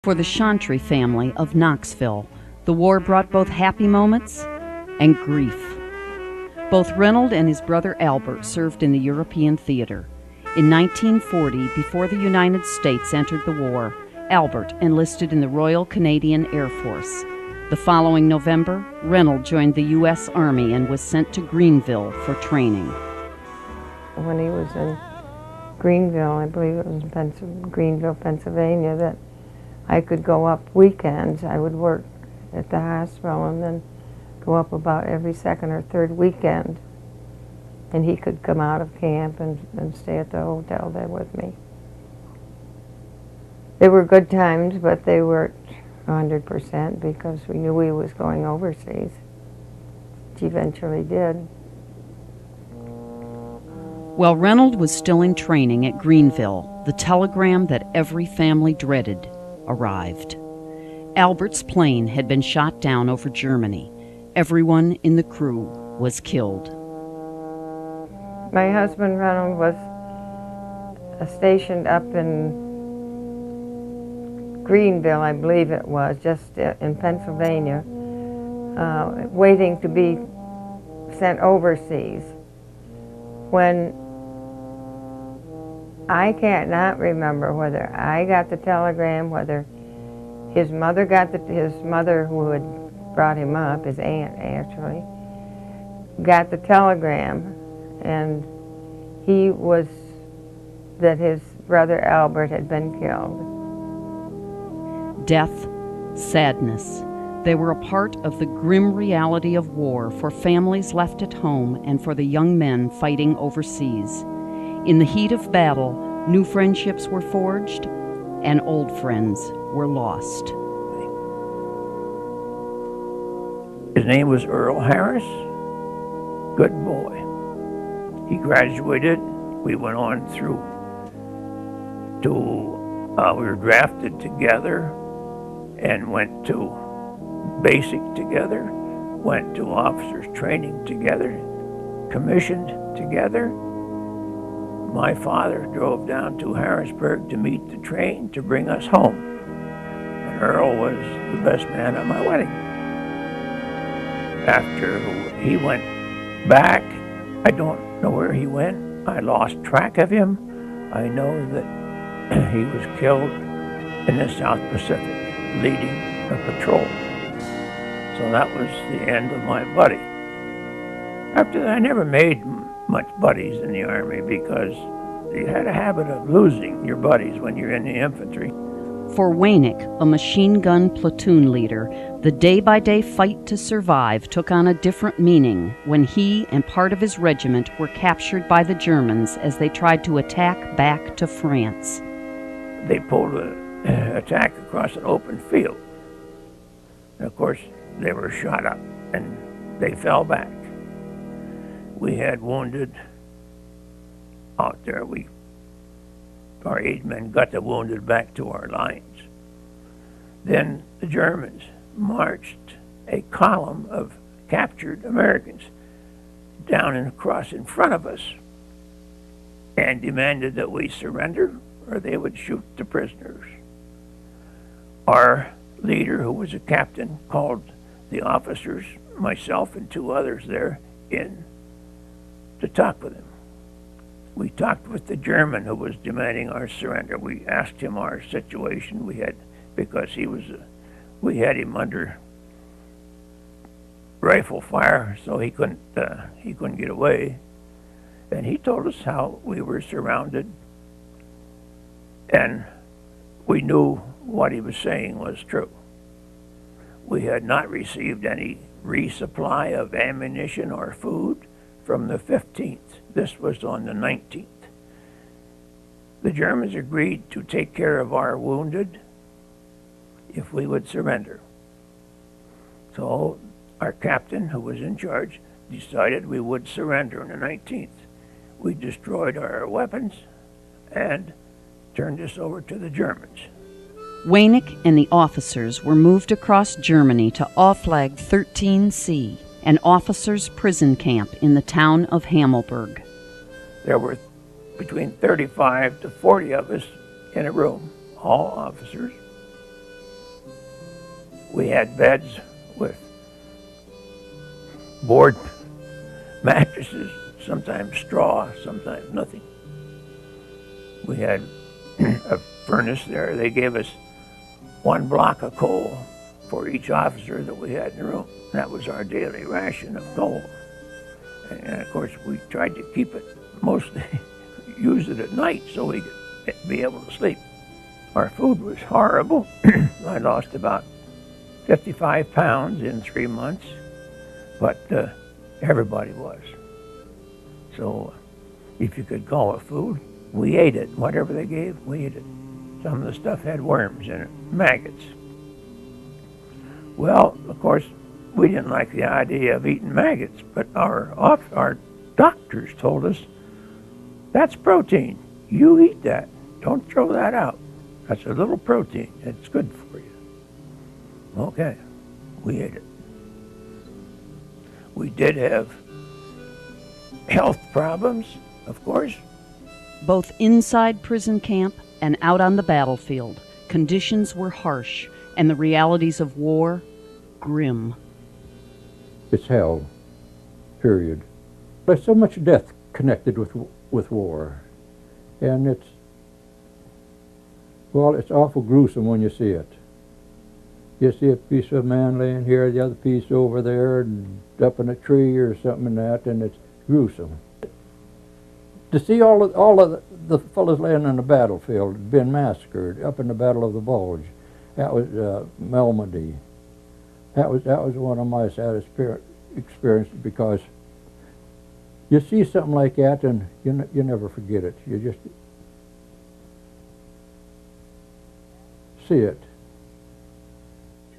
For the Chantry family of Knoxville, the war brought both happy moments and grief. Both Reynold and his brother Albert served in the European theater. In 1940, before the United States entered the war, Albert enlisted in the Royal Canadian Air Force. The following November, Reynold joined the U.S. Army and was sent to Greenville for training. When he was in Greenville, I believe it was in Greenville, Pennsylvania, that I could go up weekends. I would work at the hospital and then go up about every second or third weekend. And he could come out of camp and stay at the hotel there with me. They were good times, but they weren't 100% because we knew he was going overseas, which he eventually did. While Reynold was still in training at Greenville, the telegram that every family dreaded arrived. Albert's plane had been shot down over Germany. Everyone in the crew was killed. My husband, Reynold, was stationed up in Greenville, I believe it was, just in Pennsylvania, waiting to be sent overseas. When I can't not remember whether I got the telegram, whether his mother got his mother who had brought him up, his aunt actually, got the telegram, and he was that his brother Albert had been killed. Death, sadness, they were a part of the grim reality of war for families left at home and for the young men fighting overseas. In the heat of battle, new friendships were forged and old friends were lost. His name was Earl Harris. Good boy. He graduated. We went on through to, we were drafted together and went to basic together, went to officers training together, commissioned together. My father drove down to Harrisburg to meet the train to bring us home. And Earl was the best man at my wedding. After he went back, I don't know where he went. I lost track of him. I know that he was killed in the South Pacific, leading a patrol. So that was the end of my buddy. After that, I never made much buddies in the Army because you had a habit of losing your buddies when you're in the infantry. For Waynick, a machine gun platoon leader, the day-by-day fight to survive took on a different meaning when he and part of his regiment were captured by the Germans as they tried to attack back to France. They pulled an attack across an open field. And of course, they were shot up and they fell back. We had wounded out there. Our 8 men got the wounded back to our lines. Then the Germans marched a column of captured Americans down and across in front of us and demanded that we surrender or they would shoot the prisoners. Our leader, who was a captain, called the officers, myself and 2 others there, in to talk with him. We talked with the German who was demanding our surrender. We asked him our situation because we had him under rifle fire, so he couldn't get away. And he told us how we were surrounded, and we knew what he was saying was true. We had not received any resupply of ammunition or food from the 15th. This was on the 19th. The Germans agreed to take care of our wounded if we would surrender. So our captain, who was in charge, decided we would surrender on the 19th. We destroyed our weapons and turned us over to the Germans. Waynick and the officers were moved across Germany to Auflag 13C, an officers' prison camp in the town of Hammelburg. There were between 35 to 40 of us in a room, all officers. We had beds with board mattresses, sometimes straw, sometimes nothing. We had a furnace there. They gave us 1 block of coal for each officer that we had in the room. That was our daily ration of coal. And of course, we tried to keep it mostly, use it at night so we could be able to sleep. Our food was horrible. I lost about 55 pounds in 3 months, but everybody was. So if you could call it food, we ate it. Whatever they gave, we ate it. Some of the stuff had worms in it, maggots. Well, of course, we didn't like the idea of eating maggots, but our doctors told us, that's protein. You eat that. Don't throw that out. That's a little protein. It's good for you. Okay, we ate it. We did have health problems, of course. Both inside prison camp and out on the battlefield, conditions were harsh and the realities of war grim. It's hell, period. There's so much death connected with war, and it's awful gruesome when you see it. You see a piece of man laying here, the other piece over there, and up in a tree or something and that, and it's gruesome. To see all of the fellows laying on the battlefield, being massacred, up in the Battle of the Bulge, that was Malmedy. That was one of my saddest experiences, because you see something like that and you never forget it. You just see it.